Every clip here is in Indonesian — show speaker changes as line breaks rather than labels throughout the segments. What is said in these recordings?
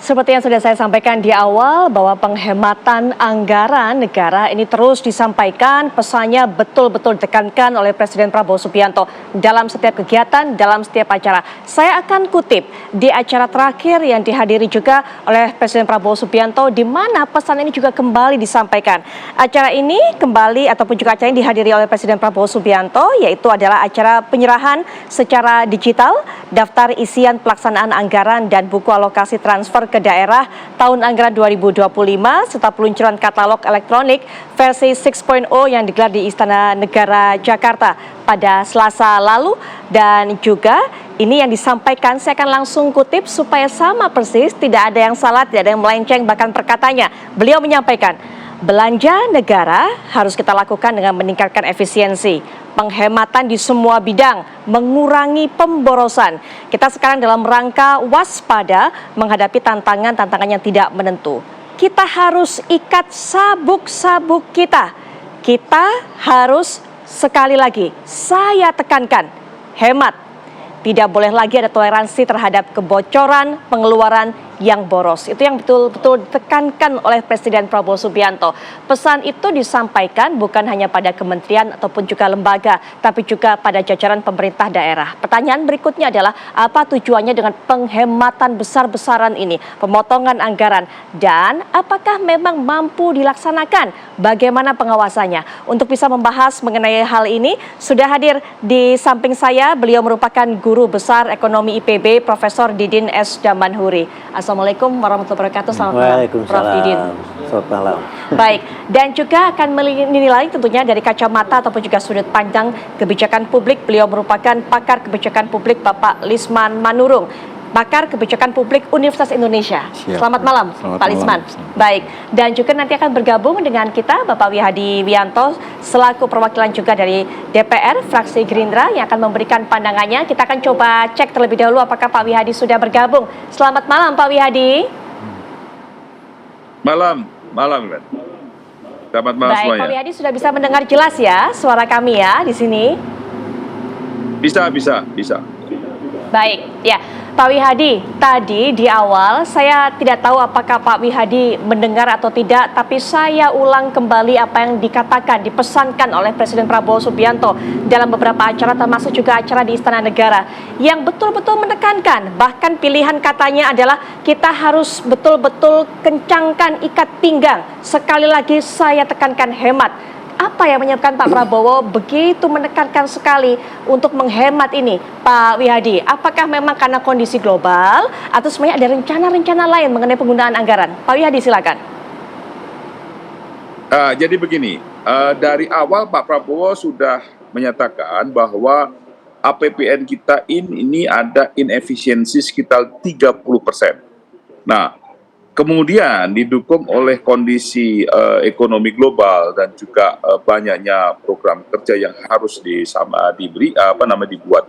Seperti yang sudah saya sampaikan di awal bahwa penghematan anggaran negara ini terus disampaikan, pesannya betul-betul ditekankan oleh Presiden Prabowo Subianto dalam setiap kegiatan, dalam setiap acara. Saya akan kutip di acara terakhir yang dihadiri juga oleh Presiden Prabowo Subianto di mana pesan ini juga kembali disampaikan. Acara ini kembali ataupun juga acara ini dihadiri oleh Presiden Prabowo Subianto, yaitu adalah acara penyerahan secara digital, daftar isian pelaksanaan anggaran dan buku alokasi transfer ke daerah tahun anggaran 2025 serta peluncuran katalog elektronik versi 6.0 yang digelar di Istana Negara Jakarta pada Selasa lalu. Dan juga ini yang disampaikan, saya akan langsung kutip supaya sama persis, tidak ada yang salah, tidak ada yang melenceng bahkan perkataannya. Beliau menyampaikan, belanja negara harus kita lakukan dengan meningkatkan efisiensi, penghematan di semua bidang, mengurangi pemborosan. Kita sekarang dalam rangka waspada menghadapi tantangan-tantangan yang tidak menentu. Kita harus ikat sabuk-sabuk kita. Kita harus, sekali lagi, saya tekankan, hemat. Tidak boleh lagi ada toleransi terhadap kebocoran pengeluaran yang boros. Itu yang betul-betul ditekankan oleh Presiden Prabowo Subianto. Pesan itu disampaikan bukan hanya pada kementerian ataupun juga lembaga, tapi juga pada jajaran pemerintah daerah. Pertanyaan berikutnya adalah apa tujuannya dengan penghematan besar-besaran ini, pemotongan anggaran, dan apakah memang mampu dilaksanakan? Bagaimana pengawasannya? Untuk bisa membahas mengenai hal ini, sudah hadir di samping saya, beliau merupakan Guru Besar Ekonomi IPB, Profesor Didin S. Damanhuri. Assalamualaikum warahmatullahi wabarakatuh. Selamat malam, Prof. Didin.
Selamat malam.
Baik, dan juga akan menilai tentunya dari kacamata ataupun juga sudut pandang kebijakan publik. Beliau merupakan pakar kebijakan publik Bapak Lisman Manurung, pakar kebijakan publik Universitas Indonesia.
Siap.
Selamat malam,
Selamat
Pak
malam.
Lisman. Baik, dan juga nanti akan bergabung dengan kita Bapak Wihadi Wianto selaku perwakilan juga dari DPR fraksi Gerindra yang akan memberikan pandangannya. Kita akan coba cek terlebih dahulu apakah Pak Wihadi sudah bergabung. Selamat malam Pak Wihadi.
Malam, kan. Selamat malam
Baik,
semuanya.
Pak Wihadi sudah bisa mendengar jelas ya suara kami ya di sini.
Bisa.
Baik, ya Pak Wihadi, tadi di awal saya tidak tahu apakah Pak Wihadi mendengar atau tidak, tapi saya ulang kembali apa yang dikatakan, dipesankan oleh Presiden Prabowo Subianto dalam beberapa acara, termasuk juga acara di Istana Negara, yang betul-betul menekankan, bahkan pilihan katanya adalah kita harus betul-betul kencangkan ikat pinggang. Sekali lagi saya tekankan hemat. Apa yang menyebabkan Pak Prabowo begitu menekankan sekali untuk menghemat ini, Pak Wihadi? Apakah memang karena kondisi global atau sebenarnya ada rencana-rencana lain mengenai penggunaan anggaran? Pak Wihadi, silakan.
Jadi begini, dari awal Pak Prabowo sudah menyatakan bahwa APBN kita ini ada inefisiensi sekitar 30%. Nah, kemudian didukung oleh kondisi ekonomi global dan juga banyaknya program kerja yang harus dibuat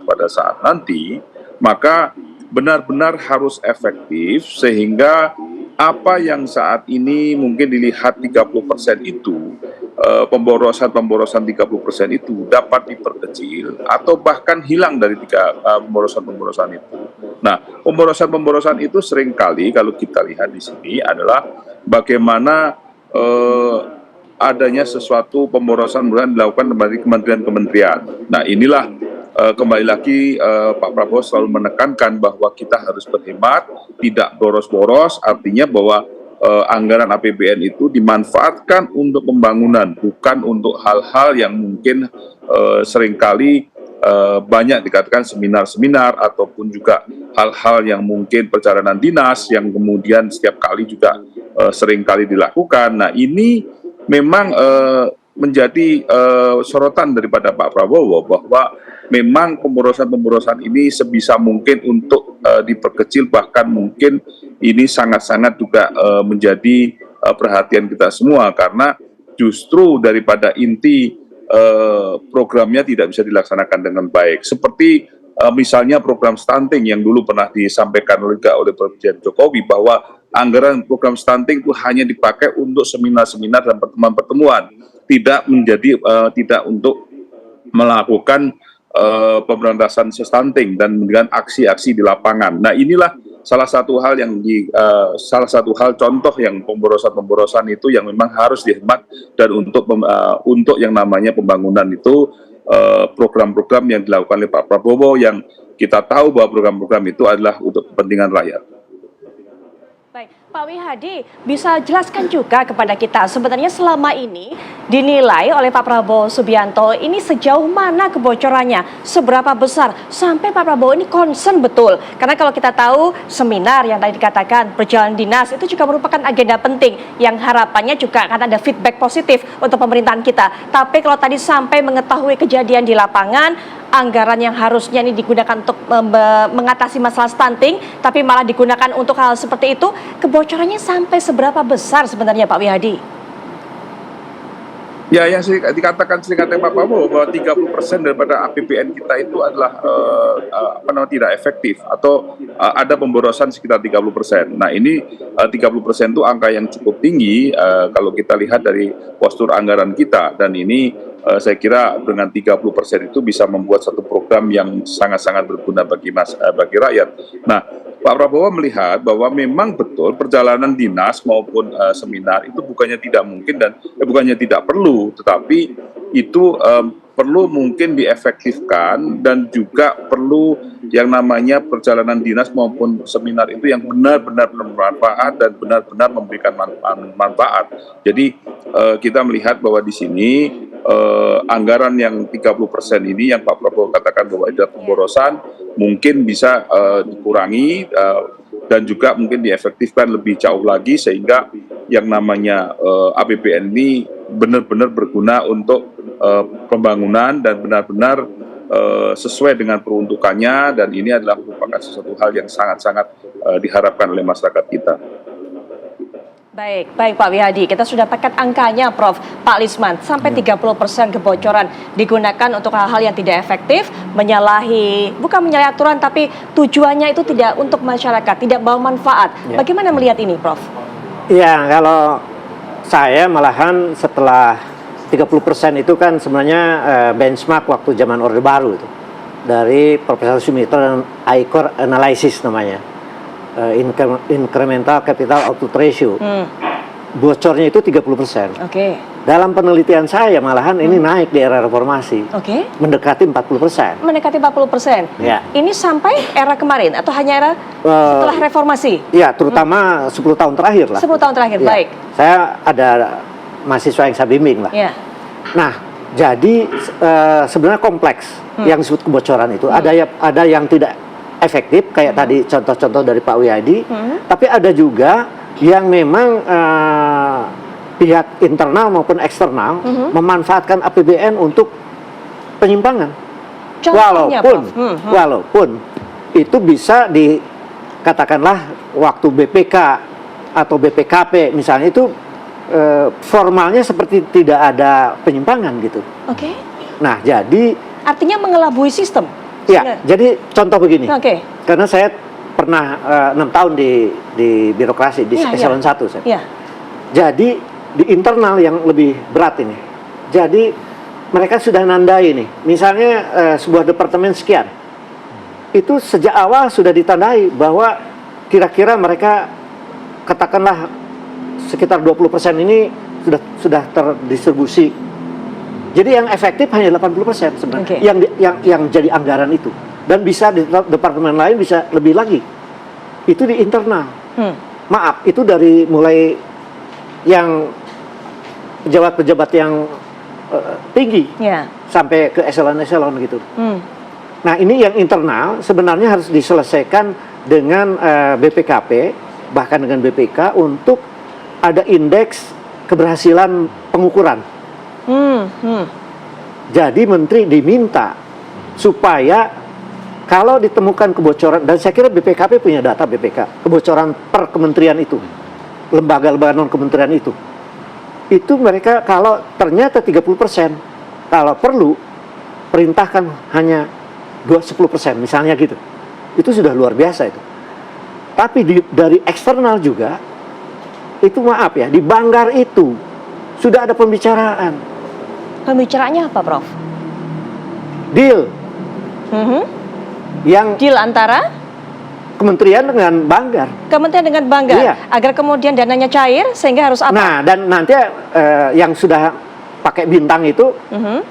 pada saat nanti, maka benar-benar harus efektif sehingga apa yang saat ini mungkin dilihat 30% itu, pemborosan 30% itu dapat diperkecil atau bahkan hilang dari pemborosan itu. Nah, pemborosan itu seringkali kalau kita lihat di sini adalah bagaimana adanya sesuatu pemborosan dilakukan dari kementerian-kementerian. Nah, inilah kembali lagi Pak Prabowo selalu menekankan bahwa kita harus berhemat, tidak boros-boros, artinya bahwa anggaran APBN itu dimanfaatkan untuk pembangunan, bukan untuk hal-hal yang mungkin seringkali banyak dikatakan seminar-seminar ataupun juga hal-hal yang mungkin perjalanan dinas yang kemudian setiap kali juga seringkali dilakukan. Nah, ini memang menjadi sorotan daripada Pak Prabowo bahwa memang pemborosan ini sebisa mungkin untuk diperkecil, bahkan mungkin ini sangat-sangat juga menjadi perhatian kita semua karena justru daripada inti programnya tidak bisa dilaksanakan dengan baik. Seperti misalnya program stunting yang dulu pernah disampaikan oleh Presiden Jokowi bahwa anggaran program stunting itu hanya dipakai untuk seminar-seminar dan pertemuan-pertemuan, tidak untuk melakukan pemberantasan stunting dan dengan aksi-aksi di lapangan. Nah, inilah salah satu hal salah satu hal contoh yang pemborosan itu yang memang harus dihemat, dan untuk yang namanya pembangunan itu program-program yang dilakukan oleh Pak Prabowo yang kita tahu bahwa program-program itu adalah untuk kepentingan rakyat.
Baik, Pak Wihadi, bisa jelaskan juga kepada kita sebenarnya selama ini dinilai oleh Pak Prabowo Subianto ini sejauh mana kebocorannya, seberapa besar sampai Pak Prabowo ini concern betul. Karena kalau kita tahu seminar yang tadi dikatakan perjalanan dinas itu juga merupakan agenda penting yang harapannya juga akan ada feedback positif untuk pemerintahan kita. Tapi kalau tadi sampai mengetahui kejadian di lapangan, anggaran yang harusnya ini digunakan untuk mengatasi masalah stunting, tapi malah digunakan untuk hal seperti itu, kebocorannya sampai seberapa besar sebenarnya Pak Wihadi?
Ya, yang dikatakan Pak Prabowo bahwa 30% daripada APBN kita itu adalah tidak efektif, atau ada pemborosan sekitar 30%. Nah, ini 30% itu angka yang cukup tinggi kalau kita lihat dari postur anggaran kita, dan ini saya kira dengan 30% itu bisa membuat satu program yang sangat-sangat berguna bagi rakyat. Nah, Pak Prabowo melihat bahwa memang betul perjalanan dinas maupun seminar itu bukannya tidak mungkin dan bukannya tidak perlu, tetapi itu perlu mungkin diefektifkan, dan juga perlu yang namanya perjalanan dinas maupun seminar itu yang benar-benar bermanfaat dan benar-benar memberikan manfaat. Jadi kita melihat bahwa di sini anggaran yang 30% ini yang Pak Prabowo katakan bahwa ada pemborosan, mungkin bisa dikurangi dan juga mungkin diefektifkan lebih jauh lagi, sehingga yang namanya APBN ini benar-benar berguna untuk pembangunan dan benar-benar sesuai dengan peruntukannya, dan ini adalah merupakan sesuatu hal yang sangat-sangat diharapkan oleh masyarakat kita.
Baik Pak Wihadi, kita sudah paket angkanya Prof. Pak Lisman, sampai 30% kebocoran digunakan untuk hal-hal yang tidak efektif, bukan menyalahi aturan, tapi tujuannya itu tidak untuk masyarakat, tidak bawa manfaat. Bagaimana melihat ini Prof?
Ya, kalau saya malahan setelah 30% itu kan sebenarnya benchmark waktu zaman Orde Baru itu, dari Profesor Sumitro dan ICOR Analysis namanya. Incremental Capital Output Ratio. Bocornya itu 30%.
Oke.
Dalam penelitian saya malahan ini naik di era reformasi.
Oke.
Mendekati 40%.
Mendekati 40%.
Ya.
Ini sampai era kemarin atau hanya era setelah reformasi?
Iya, terutama 10 tahun terakhir lah.
10 tahun terakhir,
Ya.
baik.
Saya ada mahasiswa yang saya bimbing lah.
Ya.
Nah, jadi sebenarnya kompleks yang disebut kebocoran itu. Ada yang tidak efektif, kayak tadi contoh-contoh dari Pak Wihadi, tapi ada juga yang memang pihak internal maupun eksternal memanfaatkan APBN untuk penyimpangan.
Contohnya,
Walaupun itu bisa dikatakanlah waktu BPK atau BPKP misalnya itu formalnya seperti tidak ada penyimpangan gitu.
Oke.
Nah, jadi
artinya mengelabui sistem.
Ya, jadi contoh begini.
Oke.
Karena saya pernah 6 tahun di birokrasi, di eselon 1 saya.
Ya.
Jadi di internal yang lebih berat ini. Jadi mereka sudah nandai nih. Misalnya sebuah departemen sekian. Itu sejak awal sudah ditandai bahwa kira-kira mereka katakanlah sekitar 20% ini sudah terdistribusi. Jadi yang efektif hanya 80% sebenarnya, yang jadi anggaran itu, dan bisa di departemen lain bisa lebih lagi. Itu di internal. Maaf, itu dari mulai yang pejabat-pejabat yang tinggi sampai ke eselon-eselon gitu. Nah, ini yang internal sebenarnya harus diselesaikan dengan BPKP, bahkan dengan BPK untuk ada indeks keberhasilan pengukuran. Jadi menteri diminta supaya kalau ditemukan kebocoran, dan saya kira BPKP punya data BPK, kebocoran per kementerian itu, lembaga-lembaga non kementerian itu mereka kalau ternyata 30%, kalau perlu perintahkan hanya 10% misalnya gitu, itu sudah luar biasa itu. Tapi dari eksternal juga, itu maaf ya, di Banggar itu sudah ada pembicaraan.
Pembicaraannya apa, Prof?
Deal. Yang
deal antara
kementerian dengan banggar.
Kementerian dengan bangga
Iya.
agar kemudian dananya cair sehingga harus apa?
Nah, dan nanti yang sudah pakai bintang itu,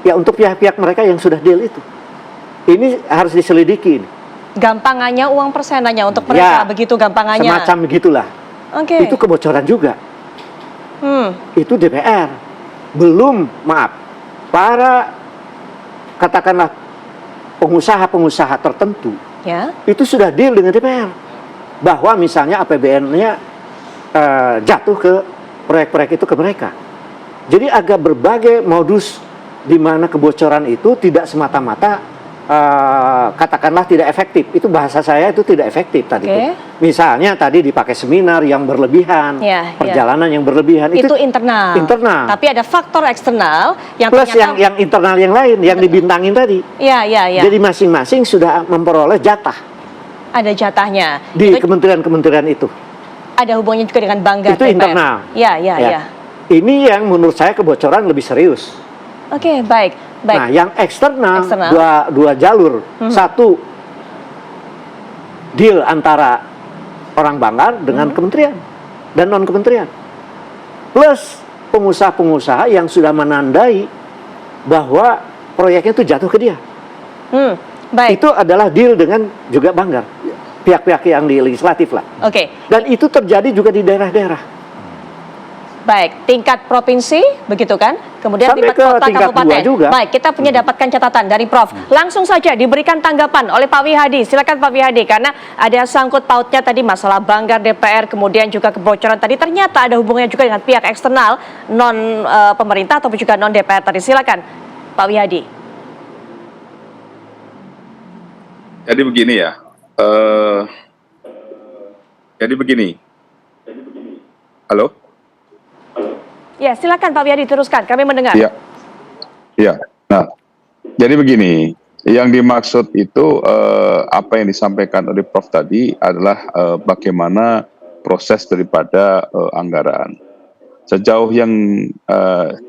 ya untuk pihak-pihak mereka yang sudah deal itu. Ini harus diselidiki.
Gampangannya uang persenannya untuk mereka,
Ya,
begitu gampangannya.
Semacam begitulah.
Oke.
Itu kebocoran juga. Itu DPR. Belum, maaf, para katakanlah pengusaha-pengusaha tertentu,
Ya.
itu sudah deal dengan DPR. Bahwa misalnya APBN-nya jatuh ke proyek-proyek itu ke mereka. Jadi agak berbagai modus di mana kebocoran itu tidak semata-mata katakanlah tidak efektif. Itu bahasa saya itu tidak efektif tadi.
Oke.
Itu. Misalnya tadi dipakai seminar yang berlebihan,
Ya,
perjalanan yang berlebihan.
Itu internal.
Internal.
Tapi ada faktor eksternal yang
Plus
ternyata
yang internal yang lain, yang dibintangin tadi.
ya.
Jadi masing-masing sudah memperoleh jatah
Ada jatahnya.
di
Itu
kementerian-kementerian itu.
ada hubungannya juga dengan bangga
Itu
DPR.
internal.
Ya.
Ini yang menurut saya kebocoran lebih serius.
Oke, baik.
Nah, yang eksternal,
Eksternal.
dua jalur. Satu, deal antara orang banggar dengan kementerian dan non-kementerian. Plus pengusaha-pengusaha yang sudah menandai bahwa proyeknya itu jatuh ke dia.
Baik.
Itu adalah deal dengan juga banggar. Pihak-pihak yang di legislatif lah.
Oke.
Dan itu terjadi juga di daerah-daerah.
Baik, tingkat provinsi, begitu kan? Kemudian
Sampai
tingkat
ke
kota,
tingkat
kabupaten.
2 juga.
Baik, kita punya dapatkan catatan dari Prof. Langsung saja diberikan tanggapan oleh Pak Wihadi. Silakan Pak Wihadi, karena ada sangkut pautnya tadi masalah banggar DPR, kemudian juga kebocoran tadi. Ternyata ada hubungannya juga dengan pihak eksternal, non pemerintah ataupun juga non DPR tadi. Silakan, Pak Wihadi.
Jadi begini ya. Jadi begini. Halo?
Ya, silakan Pak Wihadi teruskan. Kami mendengar.
Iya. Iya. Nah, jadi begini, yang dimaksud itu apa yang disampaikan oleh Prof tadi adalah bagaimana proses daripada anggaran. Sejauh yang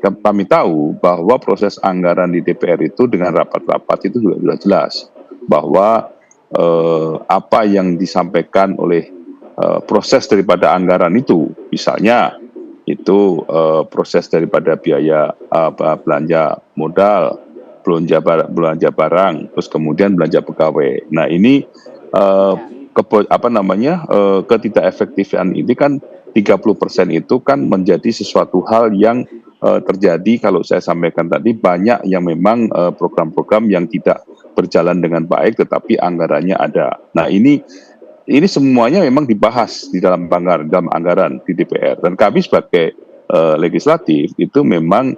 kami tahu bahwa proses anggaran di DPR itu dengan rapat-rapat itu sudah jelas bahwa apa yang disampaikan oleh proses daripada anggaran itu, misalnya itu proses daripada biaya belanja modal, belanja barang, terus kemudian belanja pegawai. Nah ini ketidakefektifan ini kan 30% itu kan menjadi sesuatu hal yang terjadi. Kalau saya sampaikan tadi, banyak yang memang program-program yang tidak berjalan dengan baik, tetapi anggarannya ada. Nah ini semuanya memang dibahas di dalam anggaran di DPR, dan kami sebagai legislatif itu memang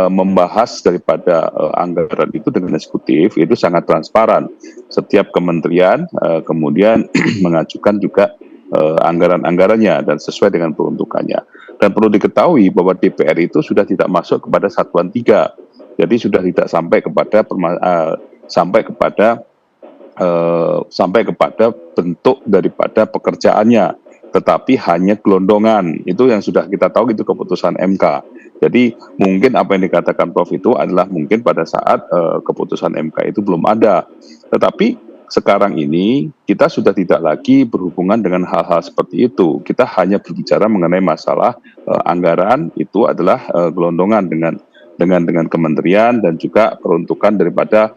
membahas daripada anggaran itu dengan eksekutif itu sangat transparan. Setiap kementerian kemudian mengajukan juga anggaran-anggarannya dan sesuai dengan peruntukannya. Dan perlu diketahui bahwa DPR itu sudah tidak masuk kepada satuan 3, jadi sudah tidak sampai kepada bentuk daripada pekerjaannya, tetapi hanya gelondongan. Itu yang sudah kita tahu, itu keputusan MK. Jadi mungkin apa yang dikatakan Prof itu adalah mungkin pada saat keputusan MK itu belum ada. Tetapi sekarang ini kita sudah tidak lagi berhubungan dengan hal-hal seperti itu. Kita hanya berbicara mengenai masalah anggaran itu adalah gelondongan dengan kementerian, dan juga peruntukan daripada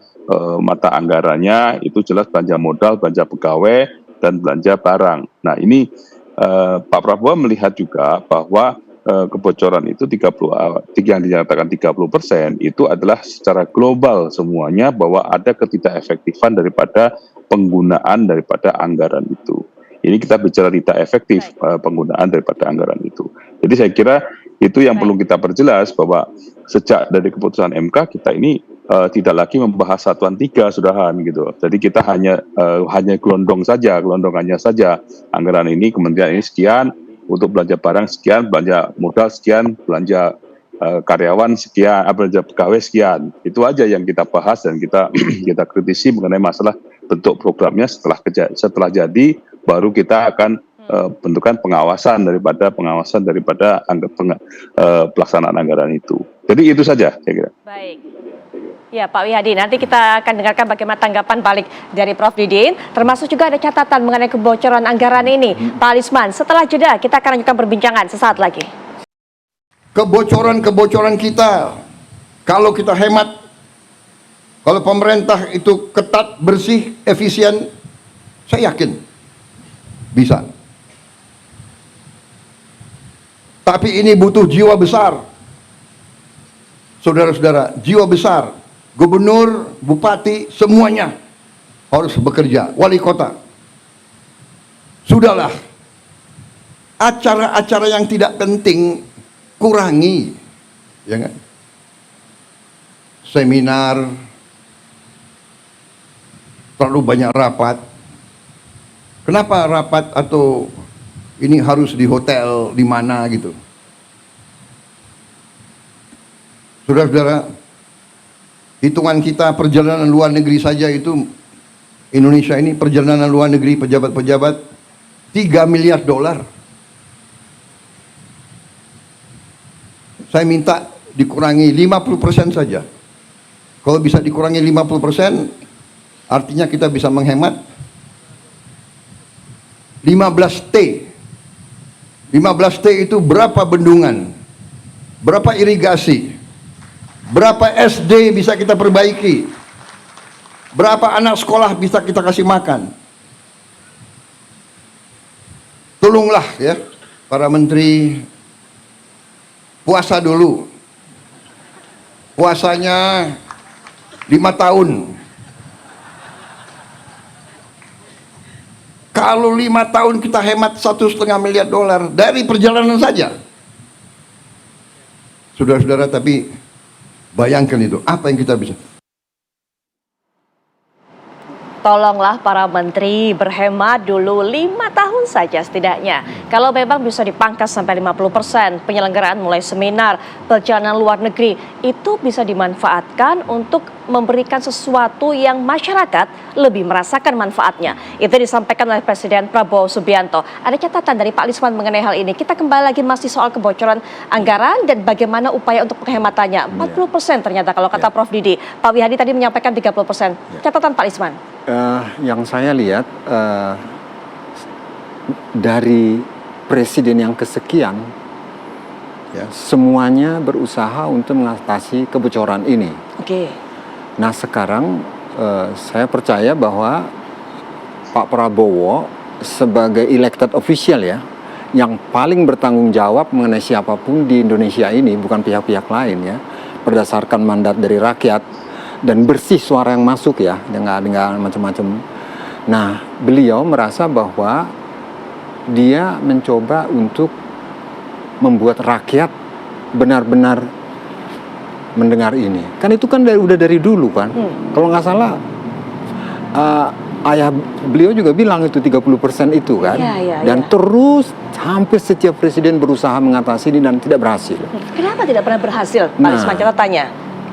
mata anggarannya itu jelas belanja modal, belanja pegawai, dan belanja barang. Nah ini Pak Prabowo melihat juga bahwa kebocoran itu yang dinyatakan 30% itu adalah secara global semuanya, bahwa ada ketidakefektifan daripada penggunaan daripada anggaran itu. Ini kita bicara tidak efektif penggunaan daripada anggaran itu. Jadi saya kira itu yang perlu kita perjelas, bahwa sejak dari keputusan MK kita ini tidak lagi membahas satuan 3 sudahan gitu. Jadi kita hanya gelondongannya saja. Anggaran ini, kementerian ini sekian, untuk belanja barang sekian, belanja modal sekian, belanja karyawan sekian, belanja pegawai sekian. Itu aja yang kita bahas dan kita kita kritisi mengenai masalah bentuk programnya. Setelah jadi, baru kita akan bentukan pengawasan daripada pelaksanaan anggaran itu. Jadi itu saja saya kira.
Baik. Ya Pak Wihadi, nanti kita akan dengarkan bagaimana tanggapan balik dari Prof. Didin, termasuk juga ada catatan mengenai kebocoran anggaran ini. Pak Lisman, setelah jeda kita akan lanjutkan perbincangan sesaat lagi.
Kebocoran-kebocoran kita, kalau kita hemat, kalau pemerintah itu ketat, bersih, efisien, saya yakin bisa. Tapi ini butuh jiwa besar. Saudara-saudara, jiwa besar. Gubernur, bupati, semuanya harus bekerja. Wali kota. Sudahlah. Acara-acara yang tidak penting kurangi. Ya kan? Seminar, terlalu banyak rapat. Kenapa rapat atau ini harus di hotel di mana gitu? Saudara-saudara, hitungan kita perjalanan luar negeri saja itu Indonesia ini perjalanan luar negeri pejabat-pejabat 3 miliar dolar. Saya minta dikurangi 50% saja. Kalau bisa dikurangi 50%, artinya kita bisa menghemat 15T. 15T itu berapa bendungan, berapa irigasi, berapa SD bisa kita perbaiki, berapa anak sekolah bisa kita kasih makan. Tolonglah ya para menteri, puasa dulu. Puasanya 5 tahun. Kalau 5 tahun kita hemat 1,5 miliar dolar dari perjalanan saja. Saudara-saudara, tapi bayangkan itu, apa yang kita bisa?
Tolonglah para menteri berhemat dulu 5 tahun saja setidaknya. Kalau memang bisa dipangkas sampai 50%, penyelenggaraan mulai seminar, perjalanan luar negeri, itu bisa dimanfaatkan untuk memberikan sesuatu yang masyarakat lebih merasakan manfaatnya. Itu disampaikan oleh Presiden Prabowo Subianto. Ada catatan dari Pak Lisman mengenai hal ini. Kita kembali lagi masih soal kebocoran anggaran dan bagaimana upaya untuk penghematannya. 40% ternyata kalau kata Prof. Didi. Pak Wihadi tadi menyampaikan 30%. Catatan Pak Lisman.
Yang saya lihat dari presiden yang kesekian, ya, semuanya berusaha untuk mengatasi kebocoran ini.
Oke.
Nah sekarang saya percaya bahwa Pak Prabowo sebagai elected official ya, yang paling bertanggung jawab mengenai siapapun di Indonesia ini, bukan pihak-pihak lain ya, berdasarkan mandat dari rakyat. Dan bersih suara yang masuk ya, dengan macam-macam. Nah, beliau merasa bahwa dia mencoba untuk membuat rakyat benar-benar mendengar ini. Kan itu kan udah dari dulu kan. Kalau nggak salah, ayah beliau juga bilang itu 30% itu kan. Dan terus hampir setiap presiden berusaha mengatasi ini dan tidak berhasil.
Kenapa tidak pernah berhasil, Pak Lisman? Catatannya.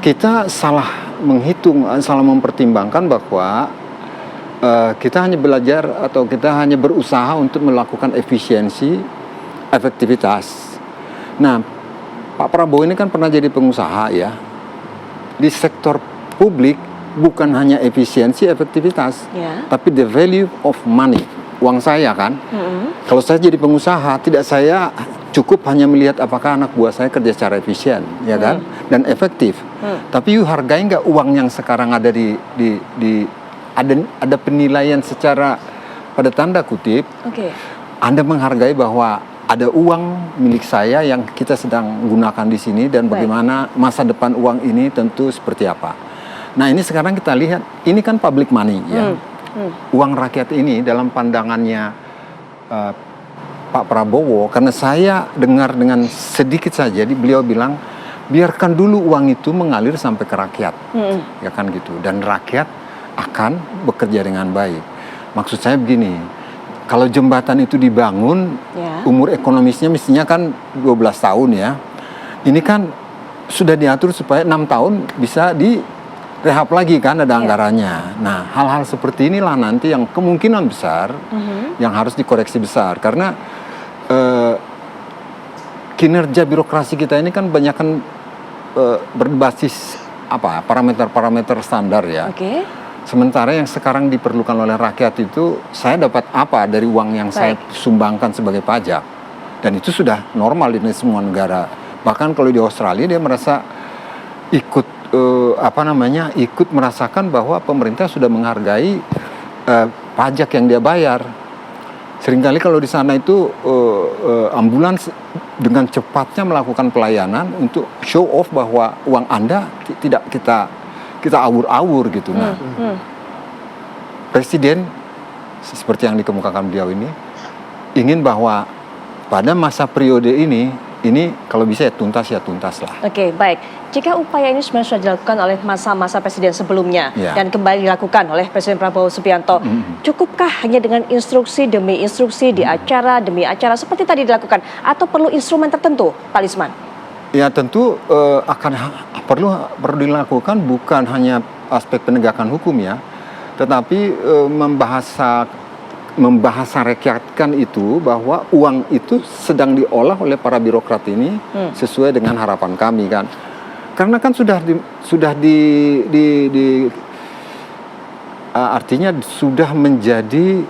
Kita salah menghitung, salah mempertimbangkan bahwa kita hanya belajar atau kita hanya berusaha untuk melakukan efisiensi, efektivitas. Nah, Pak Prabowo ini kan pernah jadi pengusaha ya. Di sektor publik bukan hanya efisiensi, efektivitas, tapi the value of money, uang saya kan. Kalau saya jadi pengusaha, tidak saya cukup hanya melihat apakah anak buah saya kerja secara efisien, ya kan, dan efektif. Tapi you hargai nggak uang yang sekarang ada ada penilaian secara pada tanda kutip. Anda menghargai bahwa ada uang milik saya yang kita sedang gunakan di sini dan bagaimana masa depan uang ini tentu seperti apa. Nah ini sekarang kita lihat, ini kan public money ya. Uang rakyat ini dalam pandangannya Pak Prabowo, karena saya dengar dengan sedikit saja, beliau bilang biarkan dulu uang itu mengalir sampai ke rakyat, ya kan gitu, dan rakyat akan bekerja dengan baik. Maksud saya begini, kalau jembatan itu dibangun, umur ekonomisnya mestinya kan 12 tahun ya, ini kan sudah diatur supaya 6 tahun bisa direhab lagi kan, ada anggarannya. Nah hal-hal seperti inilah nanti yang kemungkinan besar yang harus dikoreksi besar, karena kinerja birokrasi kita ini kan banyak kan berbasis parameter-parameter standar ya.
Oke.
Sementara yang sekarang diperlukan oleh rakyat itu, saya dapat apa dari uang yang saya sumbangkan sebagai pajak, dan itu sudah normal di semua negara. Bahkan kalau di Australia dia merasa ikut ikut merasakan bahwa pemerintah sudah menghargai pajak yang dia bayar. Seringkali kalau di sana itu ambulans dengan cepatnya melakukan pelayanan untuk show off bahwa uang Anda tidak kita awur-awur gitu. Nah, Presiden seperti yang dikemukakan beliau ini ingin bahwa pada masa periode ini kalau bisa ya tuntas lah.
Oke, baik. Jika upaya ini sebenarnya sudah dilakukan oleh masa-masa presiden sebelumnya dan kembali dilakukan oleh Presiden Prabowo Subianto, cukupkah hanya dengan instruksi demi instruksi di acara demi acara seperti tadi dilakukan, atau perlu instrumen tertentu, Pak Lisman?
Ya tentu perlu dilakukan bukan hanya aspek penegakan hukum ya, tetapi membahasarekatkan itu bahwa uang itu sedang diolah oleh para birokrat ini sesuai dengan harapan kami kan. Karena kan artinya sudah menjadi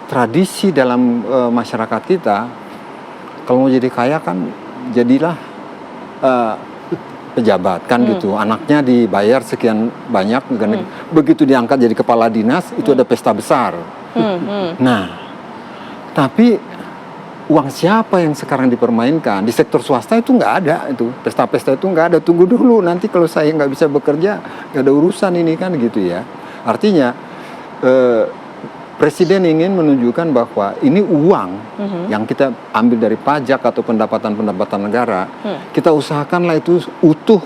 tradisi dalam masyarakat kita. Kalau mau jadi kaya kan jadilah pejabat kan gitu, anaknya dibayar sekian banyak, begitu diangkat jadi kepala dinas itu ada pesta besar. Nah, tapi uang siapa yang sekarang dipermainkan di sektor swasta itu nggak ada, itu pesta-pesta itu nggak ada. Tunggu dulu, nanti kalau saya nggak bisa bekerja nggak ada urusan ini kan gitu ya. Artinya Presiden ingin menunjukkan bahwa ini uang yang kita ambil dari pajak atau pendapatan negara, kita usahakanlah itu utuh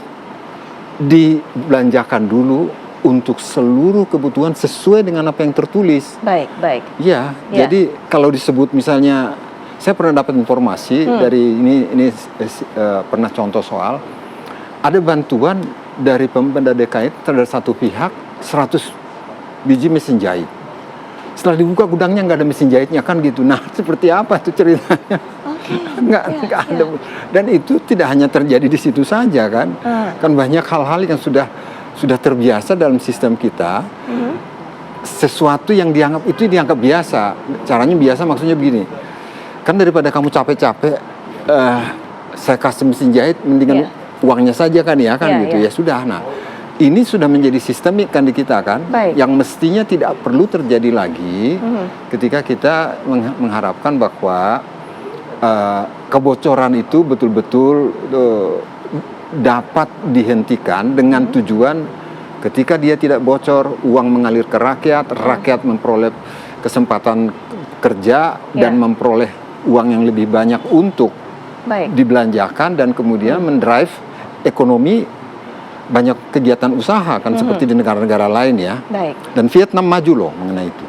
dibelanjakan dulu untuk seluruh kebutuhan sesuai dengan apa yang tertulis.
Baik.
Ya, jadi kalau disebut misalnya, saya pernah dapat informasi dari ini pernah contoh soal ada bantuan dari Pemda DKI terhadap satu pihak 100 biji mesin jahit. Setelah dibuka gudangnya nggak ada mesin jahitnya kan gitu. Nah, seperti apa itu ceritanya? Nggak ada. Dan itu tidak hanya terjadi di situ saja kan. Kan banyak hal-hal yang sudah terbiasa dalam sistem kita. Sesuatu yang dianggap biasa. Caranya biasa maksudnya begini. Kan daripada kamu capek-capek saya kasih mesin jahit, mendingan uangnya saja kan ya kan gitu. Ya sudah. Nah, ini sudah menjadi sistemik kan di kita kan, yang mestinya tidak perlu terjadi lagi ketika kita mengharapkan bahwa kebocoran itu betul-betul dapat dihentikan dengan tujuan ketika dia tidak bocor, uang mengalir ke rakyat memperoleh kesempatan kerja dan memperoleh uang yang lebih banyak untuk dibelanjakan dan kemudian mendrive ekonomi, banyak kegiatan usaha kan seperti di negara-negara lain ya. Dan Vietnam maju loh mengenai itu.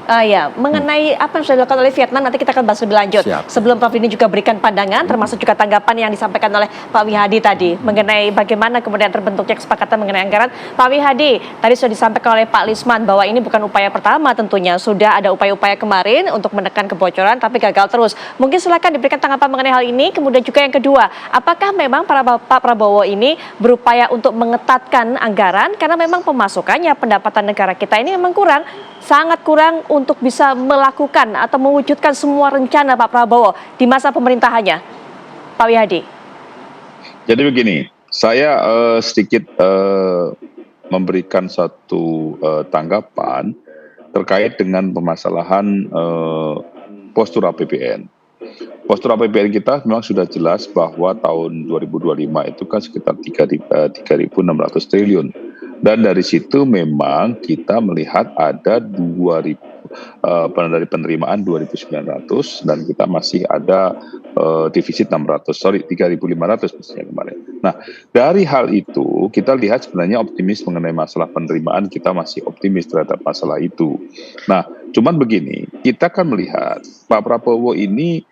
Mengenai apa yang sudah dilakukan oleh Vietnam nanti kita akan bahas lebih lanjut. Sebelum Prof ini juga berikan pandangan termasuk juga tanggapan yang disampaikan oleh Pak Wihadi tadi mengenai bagaimana kemudian terbentuknya kesepakatan mengenai anggaran. Pak Wihadi, tadi sudah disampaikan oleh Pak Lisman bahwa ini bukan upaya pertama tentunya, sudah ada upaya-upaya kemarin untuk menekan kebocoran tapi gagal terus. Mungkin silakan diberikan tanggapan mengenai hal ini. Kemudian juga yang kedua, apakah memang Pak Prabowo ini berupaya untuk mengetatkan anggaran karena memang pemasukannya, pendapatan negara kita ini memang sangat kurang untuk bisa melakukan atau mewujudkan semua rencana Pak Prabowo di masa pemerintahannya, Pak Wihadi?
Jadi begini, saya sedikit memberikan satu tanggapan terkait dengan permasalahan postur APBN. Postur APBN kita memang sudah jelas bahwa tahun 2025 itu kan sekitar 3.600 triliun. Dan dari situ memang kita melihat ada 2.000 dari penerimaan 2.900 dan kita masih ada defisit 3.500 misalnya kemarin. Nah, dari hal itu kita lihat sebenarnya optimis mengenai masalah penerimaan, kita masih optimis terhadap masalah itu. Nah, cuman begini, kita kan melihat Pak Prabowo ini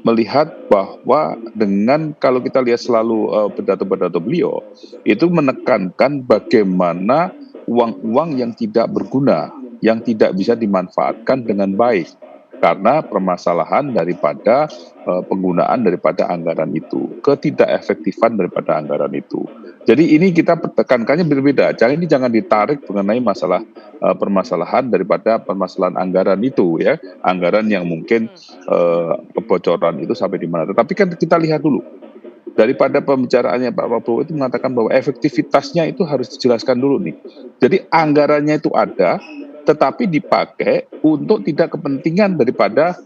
melihat bahwa dengan kalau kita lihat selalu pidato-pidato beliau itu menekankan bagaimana uang-uang yang tidak berguna, yang tidak bisa dimanfaatkan dengan baik. karena permasalahan daripada penggunaan daripada anggaran itu, ketidakefektifan daripada anggaran itu. Jadi ini kita tekankannya berbeda. Jangan ditarik mengenai masalah permasalahan daripada permasalahan anggaran itu, ya, anggaran yang mungkin kebocoran itu sampai di mana. Tetapi kan kita lihat dulu daripada pembicaraannya Pak Prabowo itu mengatakan bahwa efektivitasnya itu harus dijelaskan dulu nih. Jadi anggarannya itu ada, tetapi dipakai untuk tidak kepentingan daripada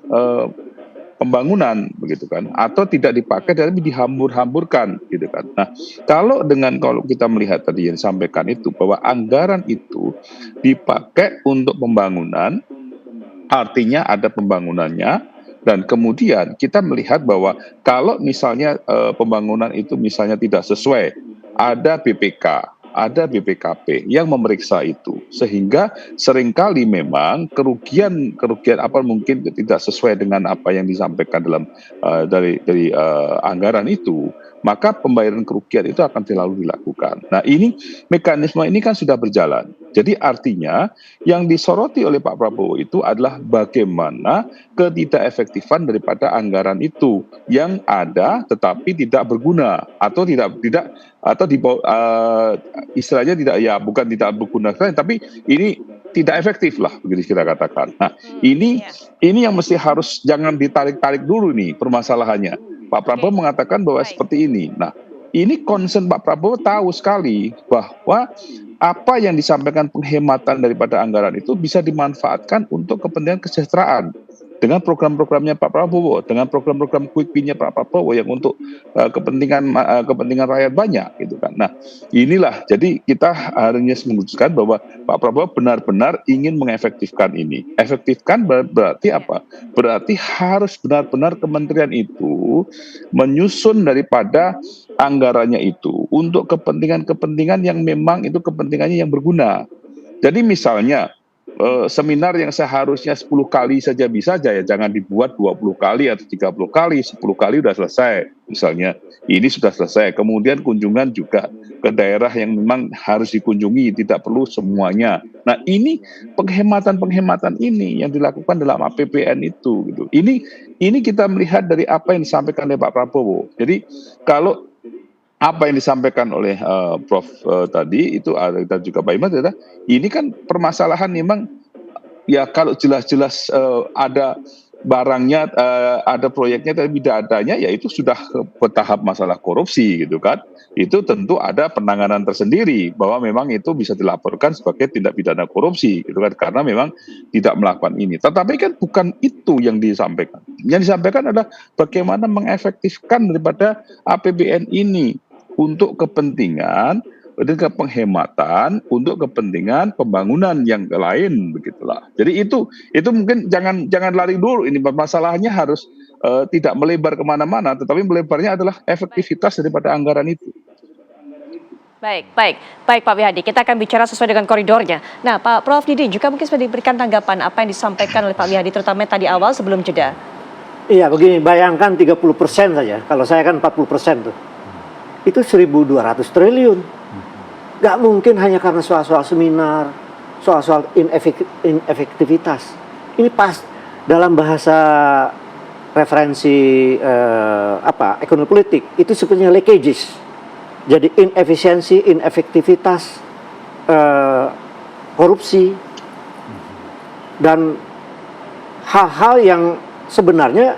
pembangunan, begitu kan? Atau tidak dipakai tapi dihambur-hamburkan, gitu kan? Nah, kalau kita melihat tadi yang disampaikan itu bahwa anggaran itu dipakai untuk pembangunan, artinya ada pembangunannya. Dan kemudian kita melihat bahwa kalau misalnya pembangunan itu misalnya tidak sesuai, ada BPK, ada BPKP yang memeriksa itu, sehingga seringkali memang kerugian apa mungkin tidak sesuai dengan apa yang disampaikan dalam dari anggaran itu, maka pembayaran kerugian itu akan selalu dilakukan. Nah, ini mekanisme ini kan sudah berjalan. Jadi artinya yang disoroti oleh Pak Prabowo itu adalah bagaimana ketidakefektifan daripada anggaran itu yang ada tetapi tidak berguna atau istilahnya bukan tidak berguna tapi ini tidak efektif lah, begitu kita katakan. Nah, ini yang mesti harus jangan ditarik-tarik dulu nih permasalahannya. Pak Prabowo mengatakan bahwa seperti ini. Nah, ini concern Pak Prabowo tahu sekali bahwa apa yang disampaikan penghematan daripada anggaran itu bisa dimanfaatkan untuk kepentingan kesejahteraan dengan program-programnya Pak Prabowo, dengan program-program quick win-nya Pak Prabowo yang untuk kepentingan rakyat banyak, gitu kan. Nah, inilah jadi kita harus memutuskan bahwa Pak Prabowo benar-benar ingin mengefektifkan ini. Efektifkan berarti apa? Berarti harus benar-benar kementerian itu menyusun daripada anggarannya itu untuk kepentingan-kepentingan yang memang itu kepentingannya yang berguna. Jadi misalnya seminar yang seharusnya 10 kali saja bisa aja, ya jangan dibuat 20 kali atau 30 kali, 10 kali udah selesai. Misalnya ini sudah selesai. Kemudian kunjungan juga ke daerah yang memang harus dikunjungi, tidak perlu semuanya. Nah, ini penghematan ini yang dilakukan dalam APBN itu, gitu. Ini kita melihat dari apa yang disampaikan oleh Pak Prabowo. Jadi kalau apa yang disampaikan oleh Prof tadi itu dan juga Pak Iman adalah ini kan permasalahan memang ya kalau jelas-jelas ada barangnya, ada proyeknya tapi tidak adanya, ya itu sudah bertahap masalah korupsi, gitu kan. Itu tentu ada penanganan tersendiri bahwa memang itu bisa dilaporkan sebagai tindak pidana korupsi, gitu kan, karena memang tidak melakukan ini. Tetapi kan bukan itu yang disampaikan. Yang disampaikan adalah bagaimana mengefektifkan daripada APBN ini untuk kepentingan dengan penghematan, untuk kepentingan pembangunan yang lain, begitulah. Jadi itu mungkin jangan lari dulu. Ini masalahnya harus tidak melebar kemana-mana, tetapi melebarnya adalah efektivitas daripada anggaran itu.
Baik Pak Wihadi, kita akan bicara sesuai dengan koridornya. Nah, Pak Prof Didi juga mungkin sudah diberikan tanggapan apa yang disampaikan oleh Pak Wihadi, terutama tadi awal sebelum jeda.
Iya, begini, bayangkan 30% saja. Kalau saya kan 40% tuh. Itu 1.200 triliun. Gak mungkin hanya karena soal-soal seminar, soal-soal inefektivitas. Ini pas dalam bahasa referensi ekonomi politik, itu sebenarnya leakages. Jadi inefisiensi, inefektivitas, korupsi, dan hal-hal yang sebenarnya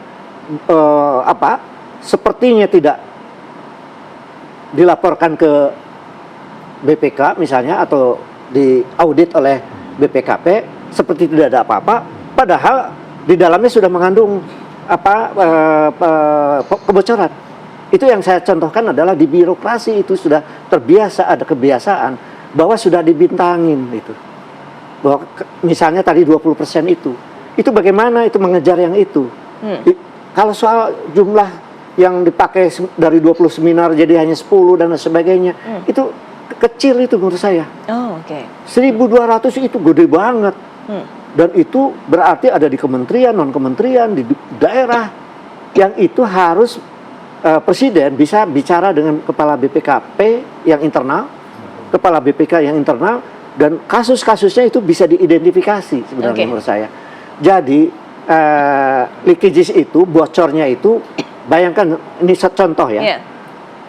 sepertinya tidak dilaporkan ke BPK misalnya atau diaudit oleh BPKP seperti tidak ada apa-apa, padahal di dalamnya sudah mengandung kebocoran. Itu yang saya contohkan adalah di birokrasi itu sudah terbiasa, ada kebiasaan bahwa sudah dibintangin itu. Bahwa misalnya tadi 20% itu bagaimana itu mengejar yang itu. Kalau soal jumlah yang dipakai dari 20 seminar jadi hanya 10 dan sebagainya, itu kecil itu menurut saya.
Oh, oke.
1.200 itu gede banget. Dan itu berarti ada di kementerian, non-kementerian, di daerah, yang itu harus presiden bisa bicara dengan kepala BPKP yang internal, kepala BPK yang internal, dan kasus-kasusnya itu bisa diidentifikasi sebenarnya menurut saya. Jadi leakages itu, bocornya itu, bayangkan ini contoh ya,
Iya.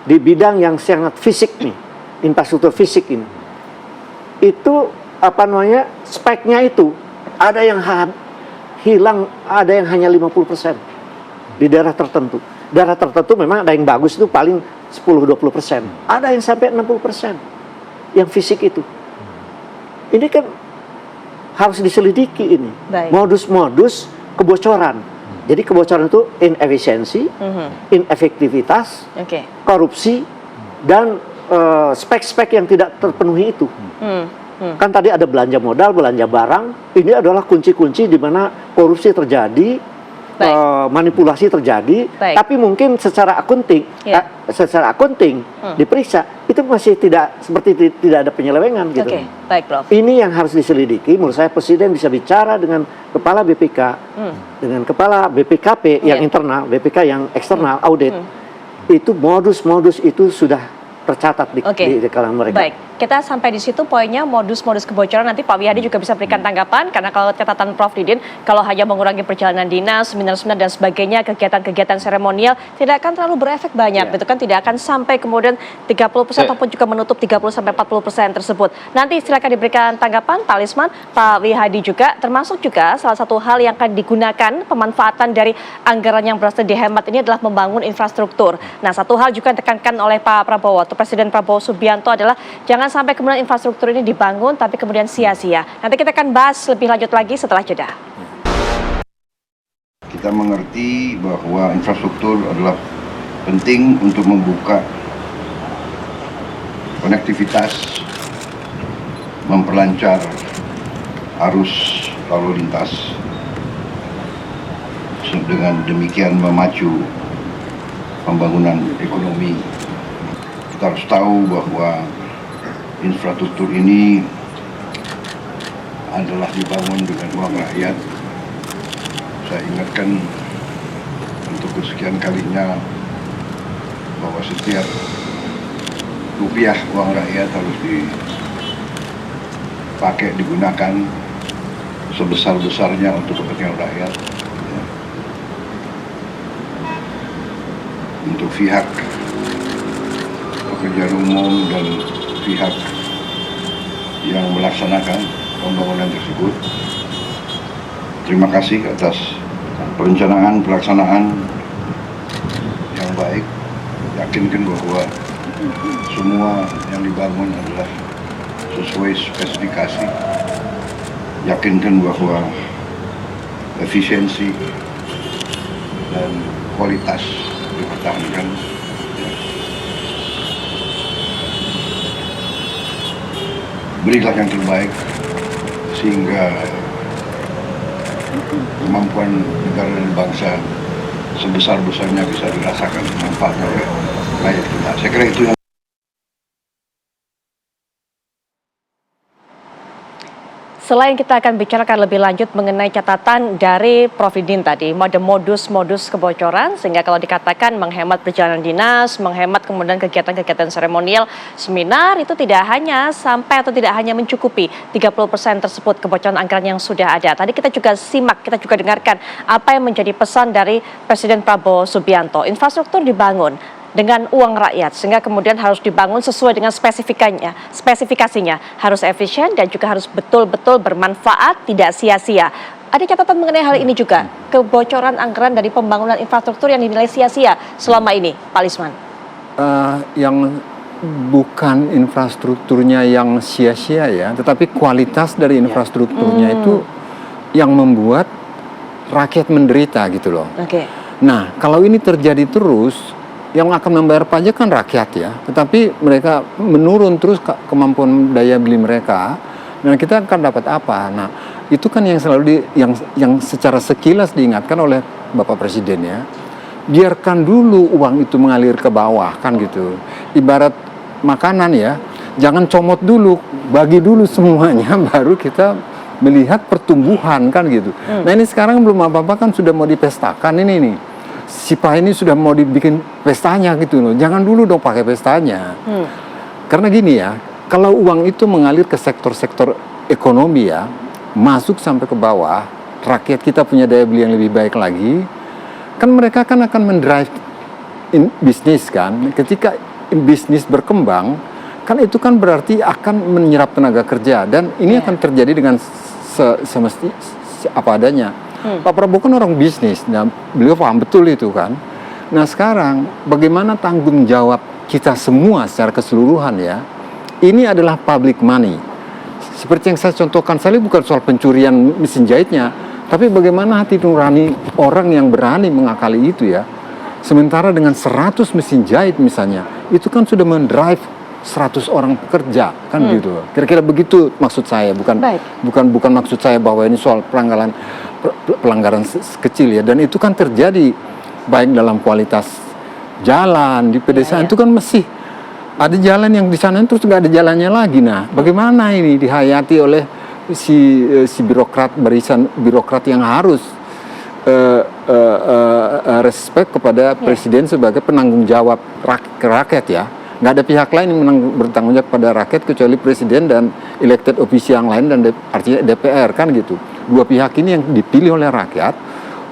di bidang yang sangat fisik nih, infrastruktur fisik ini, itu apa namanya, speknya itu ada yang hilang, ada yang hanya 50% di daerah tertentu. Daerah tertentu memang ada yang bagus itu paling 10-20%, ada yang sampai 60% yang fisik itu. Ini kan harus diselidiki ini,
Baik.
modus-modus kebocoran. Jadi kebocoran itu inefisiensi, inefektivitas,
Oke.
korupsi, dan spek-spek yang tidak terpenuhi itu. Kan tadi ada belanja modal, belanja barang. Ini adalah kunci-kunci di mana korupsi terjadi,
Baik.
manipulasi terjadi.
Baik.
Tapi mungkin secara akunting,
Ya.
diperiksa itu masih tidak seperti tidak ada penyelewengan gitu.
Oke, baik Prof.
Ini yang harus diselidiki. Menurut saya Presiden bisa bicara dengan kepala BPK, dengan kepala BPKP yang
Iya.
internal, BPK yang eksternal, audit. Itu modus-modus itu sudah tercatat di kalangan mereka.
Baik, kita sampai di situ poinnya modus-modus kebocoran. Nanti Pak Wihadi juga bisa berikan tanggapan, karena kalau catatan Prof Didin, kalau hanya mengurangi perjalanan dinas, seminar-seminar dan sebagainya, kegiatan-kegiatan seremonial tidak akan terlalu berefek banyak, gitu kan, tidak akan sampai kemudian 30% ataupun juga menutup 30-40% tersebut. Nanti silakan diberikan tanggapan Pak Lisman, Pak Wihadi juga, termasuk juga salah satu hal yang akan digunakan pemanfaatan dari anggaran yang berhasil dihemat ini adalah membangun infrastruktur. Nah, satu hal juga yang ditekankan oleh Pak Prabowo, Presiden Prabowo Subianto adalah jangan sampai kemudian infrastruktur ini dibangun tapi kemudian sia-sia. Nanti kita akan bahas lebih lanjut lagi setelah jeda.
Kita mengerti bahwa infrastruktur adalah penting untuk membuka konektivitas, memperlancar arus lalu lintas, dengan demikian memacu pembangunan ekonomi. Kita harus tahu bahwa infrastruktur ini adalah dibangun dengan uang rakyat. Saya ingatkan untuk kesekian kalinya bahwa setiap rupiah uang rakyat harus dipakai, digunakan sebesar-besarnya untuk kepentingan rakyat. Untuk pihak pekerjaan umum dan pihak yang melaksanakan pembangunan tersebut, terima kasih atas perencanaan pelaksanaan yang baik. Yakinkan bahwa semua yang dibangun adalah sesuai spesifikasi. Yakinkan bahwa efisiensi dan kualitas dipertahankan. Berilah yang terbaik sehingga kemampuan negara dan bangsa sebesar-besarnya bisa dirasakan manfaatnya oleh rakyat kita. Saya kira itu yang
Selain kita akan bicarakan lebih lanjut mengenai catatan dari Prof Didin tadi, ada modus-modus kebocoran, sehingga kalau dikatakan menghemat perjalanan dinas, menghemat kemudian kegiatan-kegiatan seremonial, seminar, itu tidak hanya sampai atau tidak hanya mencukupi 30% tersebut kebocoran anggaran yang sudah ada. Tadi kita juga simak, kita juga dengarkan apa yang menjadi pesan dari Presiden Prabowo Subianto. Infrastruktur dibangun dengan uang rakyat, sehingga kemudian harus dibangun sesuai dengan spesifikasinya, harus efisien dan juga harus betul-betul bermanfaat, tidak sia-sia. Ada catatan mengenai hal ini juga, kebocoran anggaran dari pembangunan infrastruktur yang dinilai sia-sia selama ini, Pak Lisman.
Yang bukan infrastrukturnya yang sia-sia ya, tetapi kualitas dari infrastrukturnya itu yang membuat rakyat menderita gitu loh.
Oke.
Nah, kalau ini terjadi terus, yang akan membayar pajak kan rakyat ya, tetapi mereka menurun terus kemampuan daya beli mereka, dan kita akan dapat apa? Nah, itu kan yang selalu yang secara sekilas diingatkan oleh Bapak Presiden ya. Biarkan dulu uang itu mengalir ke bawah kan gitu. Ibarat makanan ya, jangan comot dulu, bagi dulu semuanya, baru kita melihat pertumbuhan kan gitu. Nah ini sekarang belum apa-apa kan sudah mau dipestakan ini nih. Si Pak ini sudah mau dibikin pestanya gitu loh. Jangan dulu dong pakai pestanya. Karena gini ya, kalau uang itu mengalir ke sektor-sektor ekonomi ya, masuk sampai ke bawah, rakyat kita punya daya beli yang lebih baik lagi, kan mereka kan akan mendrive bisnis kan. Ketika bisnis berkembang, kan itu kan berarti akan menyerap tenaga kerja, dan ini akan terjadi dengan apa adanya. Pak Prabowo kan orang bisnis, dan beliau paham betul itu kan. Nah sekarang bagaimana tanggung jawab kita semua secara keseluruhan ya? Ini adalah public money. Seperti yang saya contohkan, saya bukan soal pencurian mesin jahitnya, tapi bagaimana hati nurani orang yang berani mengakali itu ya. Sementara dengan 100 mesin jahit misalnya, itu kan sudah mendrive 100 orang pekerja kan gitu. Kira-kira begitu maksud saya, bukan maksud saya bahwa ini soal pelanggaran kecil ya. Dan itu kan terjadi baik dalam kualitas jalan di pedesaan itu kan masih ada jalan yang di sana terus nggak ada jalannya lagi. Nah, bagaimana ini dihayati oleh si birokrat, barisan birokrat yang harus respect kepada presiden sebagai penanggung jawab rakyat ya. Nggak ada pihak lain yang bertanggung jawab pada rakyat kecuali presiden dan elected official yang lain, dan artinya DPR kan gitu. Dua pihak ini yang dipilih oleh rakyat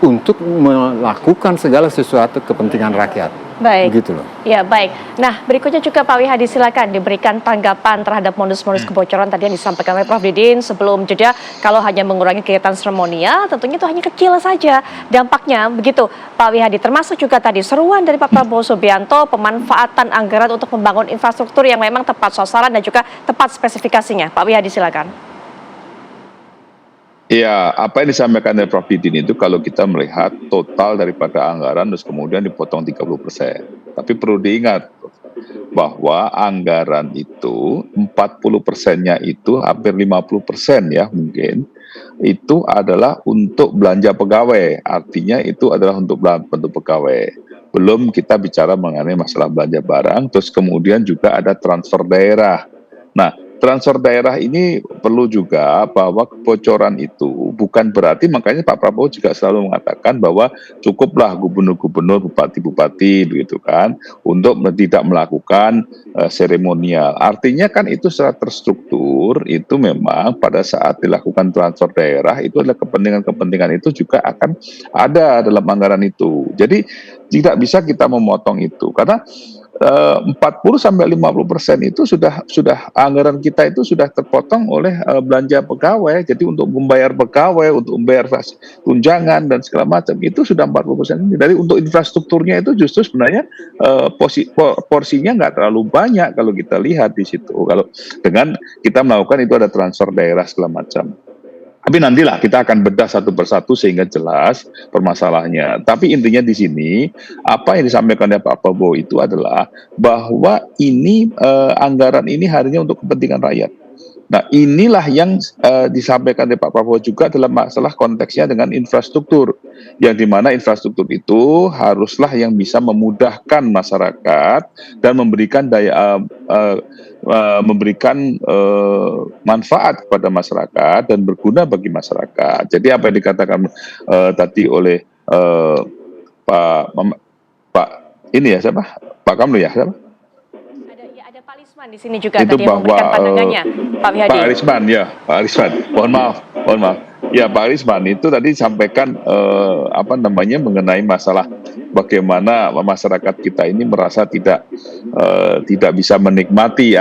untuk melakukan segala sesuatu kepentingan rakyat.
Baik.
Begitu loh.
Ya, baik. Nah, berikutnya juga Pak Wihadi, silakan diberikan tanggapan terhadap modus-modus kebocoran tadi yang disampaikan oleh Prof. Didin sebelum jeda. Kalau hanya mengurangi kegiatan seremonial, tentunya itu hanya kecil saja dampaknya, begitu Pak Wihadi. Termasuk juga tadi seruan dari Pak Prabowo Subianto, pemanfaatan anggaran untuk membangun infrastruktur yang memang tepat sasaran dan juga tepat spesifikasinya. Pak Wihadi, silakan.
Ya, apa yang disampaikan oleh Prof. Didin itu kalau kita melihat total daripada anggaran terus kemudian dipotong 30%. Tapi perlu diingat bahwa anggaran itu 40%-nya itu hampir 50% ya mungkin itu adalah untuk belanja pegawai. Artinya itu adalah untuk pegawai. Belum kita bicara mengenai masalah belanja barang, terus kemudian juga ada transfer daerah. Nah, transfer daerah ini perlu juga bahwa kebocoran itu bukan berarti, makanya Pak Prabowo juga selalu mengatakan bahwa cukuplah gubernur-gubernur, bupati-bupati begitu kan untuk tidak melakukan seremonial. Artinya kan itu secara terstruktur itu memang pada saat dilakukan transfer daerah itu adalah kepentingan-kepentingan itu juga akan ada dalam anggaran itu. Jadi tidak bisa kita memotong itu karena 40-50% itu sudah anggaran kita itu sudah terpotong oleh belanja pegawai. Jadi untuk membayar pegawai, untuk membayar tunjangan dan segala macam itu sudah 40%. Dari untuk infrastrukturnya itu justru sebenarnya porsinya nggak terlalu banyak kalau kita lihat di situ. Kalau dengan kita melakukan itu ada transfer daerah segala macam. Tapi nantilah kita akan bedah satu persatu sehingga jelas permasalahannya. Tapi intinya di sini apa yang disampaikan oleh Pak Prabowo itu adalah bahwa ini anggaran ini harinya untuk kepentingan rakyat. Nah inilah yang disampaikan oleh Pak Prabowo juga dalam masalah konteksnya dengan infrastruktur. Yang dimana infrastruktur itu haruslah yang bisa memudahkan masyarakat dan memberikan manfaat kepada masyarakat dan berguna bagi masyarakat. Jadi apa yang dikatakan tadi oleh Pak ini ya siapa? Pak Kamlu ya siapa?
Ada Pak Lisman di sini juga
itu
tadi yang memberikan pandangannya, Pak Wihadi.
Pak Lisman ya, Pak Lisman. Mohon maaf. Ya Pak Lisman itu tadi sampaikan mengenai masalah bagaimana masyarakat kita ini merasa tidak bisa menikmati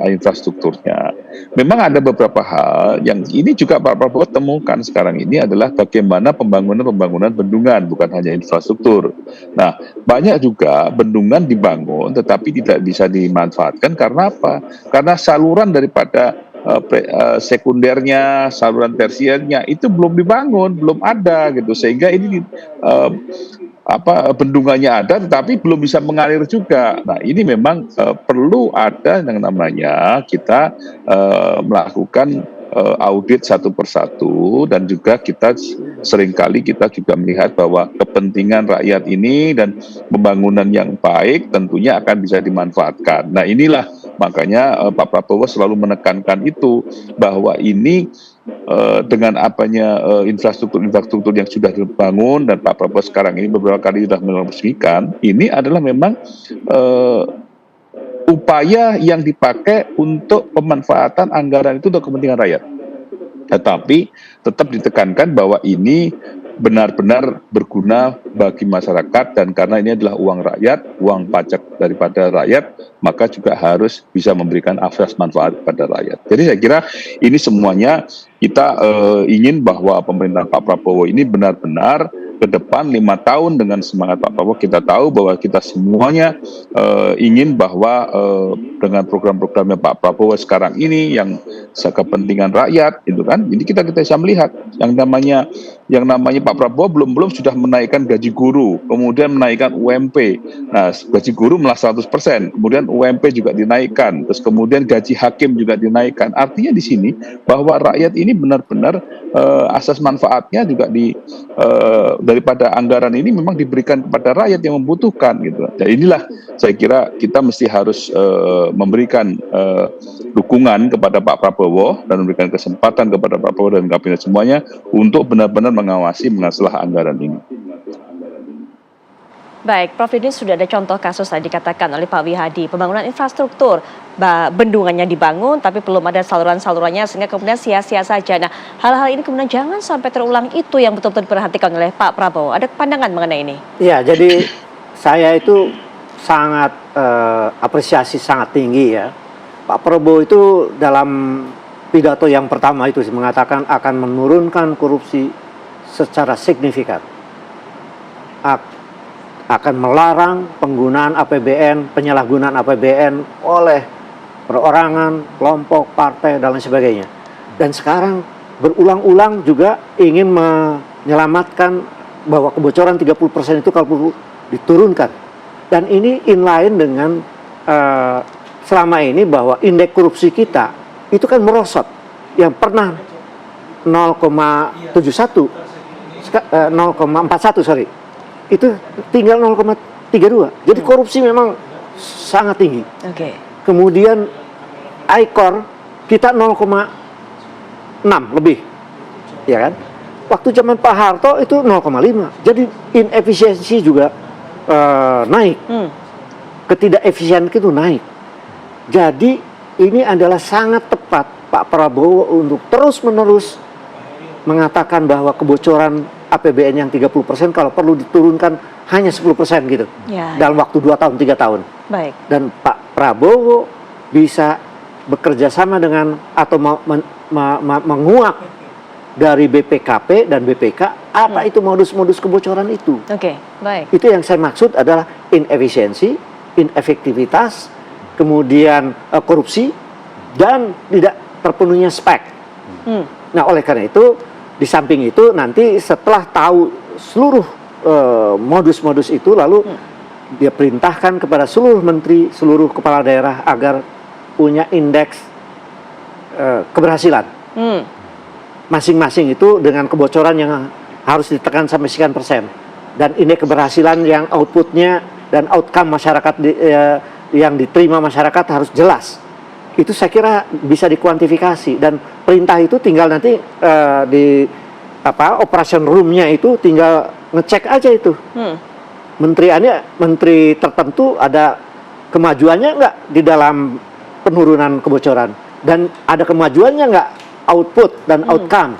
infrastrukturnya. Memang ada beberapa hal yang ini juga Pak Prabowo temukan sekarang ini adalah bagaimana pembangunan bendungan, bukan hanya infrastruktur. Nah, banyak juga bendungan dibangun tetapi tidak bisa dimanfaatkan karena apa? Karena saluran daripada sekundernya, saluran tersiernya itu belum dibangun, belum ada gitu, sehingga ini bendungannya ada tetapi belum bisa mengalir juga. Nah ini memang perlu ada yang namanya kita melakukan audit satu persatu, dan juga kita seringkali kita juga melihat bahwa kepentingan rakyat ini dan pembangunan yang baik tentunya akan bisa dimanfaatkan. Nah inilah makanya Pak Prabowo selalu menekankan itu, bahwa ini dengan infrastruktur yang sudah dibangun, dan Pak Prabowo sekarang ini beberapa kali sudah meresmikan, ini adalah memang upaya yang dipakai untuk pemanfaatan anggaran itu untuk kepentingan rakyat. Tetapi tetap ditekankan bahwa ini benar-benar berguna bagi masyarakat, dan karena ini adalah uang rakyat, uang pajak daripada rakyat, maka juga harus bisa memberikan akses manfaat pada rakyat. Jadi saya kira ini semuanya kita ingin bahwa pemerintahan Pak Prabowo ini benar-benar ke depan 5 tahun dengan semangat Pak Prabowo. Kita tahu bahwa kita semuanya ingin bahwa dengan program-programnya Pak Prabowo sekarang ini yang kepentingan rakyat, itu kan. Jadi kita bisa melihat yang namanya Pak Prabowo belum sudah menaikkan gaji guru, kemudian menaikkan UMP. Nah, gaji guru malah 100%, kemudian UMP juga dinaikkan, terus kemudian gaji hakim juga dinaikkan. Artinya di sini bahwa rakyat ini benar-benar asas manfaatnya juga daripada anggaran ini memang diberikan kepada rakyat yang membutuhkan gitu. Dan inilah saya kira kita mesti harus memberikan dukungan kepada Pak Prabowo dan memberikan kesempatan kepada Pak Prabowo dan kabinet semuanya untuk benar-benar mengawasi masalah anggaran ini.
Baik, Prof. Didin, sudah ada contoh kasus tadi dikatakan oleh Pak Wihadi, pembangunan infrastruktur, bendungannya dibangun tapi belum ada saluran-salurannya sehingga kemudian sia-sia saja. Nah, hal-hal ini kemudian jangan sampai terulang, itu yang betul-betul diperhatikan oleh Pak Prabowo. Ada pandangan mengenai ini?
Ya, jadi saya itu sangat apresiasi sangat tinggi ya. Pak Prabowo itu dalam pidato yang pertama itu mengatakan akan menurunkan korupsi secara signifikan. Akan melarang penggunaan APBN, penyalahgunaan APBN oleh perorangan, kelompok, partai, dan lain sebagainya. Dan sekarang berulang-ulang juga ingin menyelamatkan bahwa kebocoran 30% itu kalau perlu diturunkan. Dan ini inline dengan selama ini bahwa indeks korupsi kita itu kan merosot. Yang pernah 0,71, 0,41 sorry. Itu tinggal 0,32. Jadi korupsi memang sangat tinggi.
Oke.
Kemudian ICOR kita 0,6 lebih. Ya kan? Waktu zaman Pak Harto itu 0,5. Jadi inefisiensi juga naik. Ketidakefisien itu naik. Jadi ini adalah sangat tepat Pak Prabowo untuk terus-menerus mengatakan bahwa kebocoran APBN yang 30% kalau perlu diturunkan hanya 10% gitu.
Ya,
dalam waktu 2 tahun, 3 tahun.
Baik.
Dan Pak Prabowo bisa bekerja sama dengan atau menguak dari BPKP dan BPK apa itu modus-modus kebocoran itu.
Oke, baik.
Itu yang saya maksud adalah inefisiensi, inefektivitas, kemudian korupsi, dan tidak terpenuhnya spek. Nah, oleh karena itu, di samping itu nanti setelah tahu seluruh modus-modus itu, lalu dia perintahkan kepada seluruh menteri, seluruh kepala daerah agar punya indeks keberhasilan. Masing-masing itu dengan kebocoran yang harus ditekan sampai sekian persen. Dan indeks keberhasilan yang outputnya dan outcome masyarakat yang diterima masyarakat harus jelas. Itu saya kira bisa dikuantifikasi, dan perintah itu tinggal nanti di operation room-nya itu tinggal ngecek aja itu. Menteri tertentu ada kemajuannya nggak di dalam penurunan kebocoran, dan ada kemajuannya nggak output dan outcome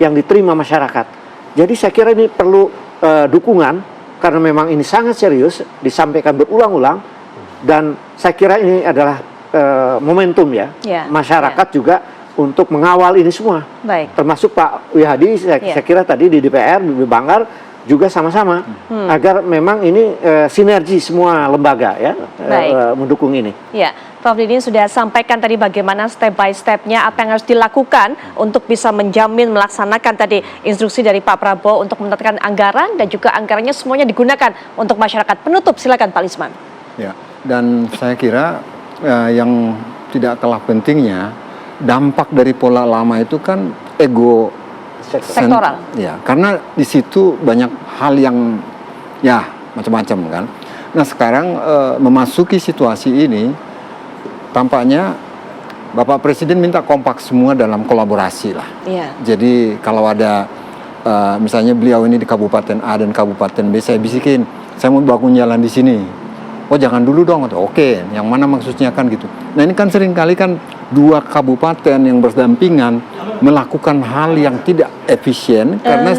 yang diterima masyarakat. Jadi saya kira ini perlu dukungan karena memang ini sangat serius disampaikan berulang-ulang, dan saya kira ini adalah momentum ya, masyarakat juga untuk mengawal ini semua. Baik. Termasuk Pak Wihadi, saya kira tadi di DPR, di Banggar juga sama-sama agar memang ini sinergi semua lembaga ya mendukung ini.
Ya, Prof. Didin sudah sampaikan tadi bagaimana step by step-nya apa yang harus dilakukan untuk bisa menjamin melaksanakan tadi instruksi dari Pak Prabowo untuk menetapkan anggaran dan juga anggarannya semuanya digunakan untuk masyarakat. Penutup, silakan Pak Lisman.
Ya, dan saya kira yang tidak kalah pentingnya dampak dari pola lama itu kan ego
sektoral.
Ya, karena di situ banyak hal yang ya macam-macam kan. Nah, sekarang memasuki situasi ini tampaknya Bapak Presiden minta kompak semua dalam kolaborasi lah.
Iya.
Jadi kalau ada misalnya beliau ini di Kabupaten A dan Kabupaten B, saya bisikin, saya mau bangun jalan di sini. oh jangan dulu dong, oke, yang mana maksudnya kan gitu. Nah ini kan seringkali kan dua kabupaten yang berdampingan melakukan hal yang tidak efisien karena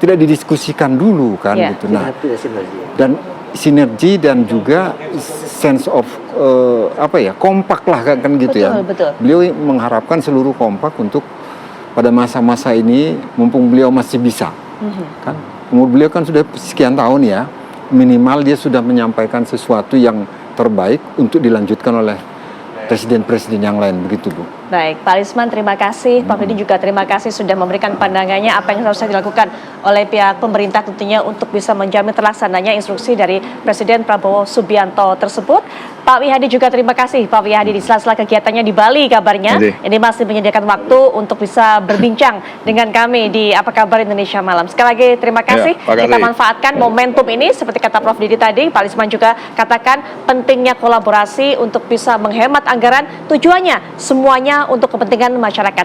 tidak didiskusikan dulu kan
Ya.
gitu. Nah,
Tidak sinergi.
dan sinergi dan juga sense of kompak lah kan gitu ya.
Betul.
Beliau mengharapkan seluruh kompak untuk pada masa-masa ini mumpung beliau masih bisa. Kan umur beliau kan sudah sekian tahun ya, minimal dia sudah menyampaikan sesuatu yang terbaik untuk dilanjutkan oleh presiden-presiden yang lain, begitu Bu.
Baik, Pak Lisman terima kasih, Pak Fidi juga terima kasih sudah memberikan pandangannya apa yang harusnya dilakukan oleh pihak pemerintah tentunya untuk bisa menjamin terlaksananya instruksi dari Presiden Prabowo Subianto tersebut. Pak Wihadi juga terima kasih, Pak Wihadi di sela-sela kegiatannya di Bali kabarnya. Ini masih menyediakan waktu untuk bisa berbincang dengan kami di Apa Kabar Indonesia Malam. Sekali lagi terima kasih. Kita manfaatkan momentum ini seperti kata Prof Didi tadi, Pak Lisman juga katakan pentingnya kolaborasi untuk bisa menghemat anggaran, tujuannya semuanya untuk kepentingan masyarakat.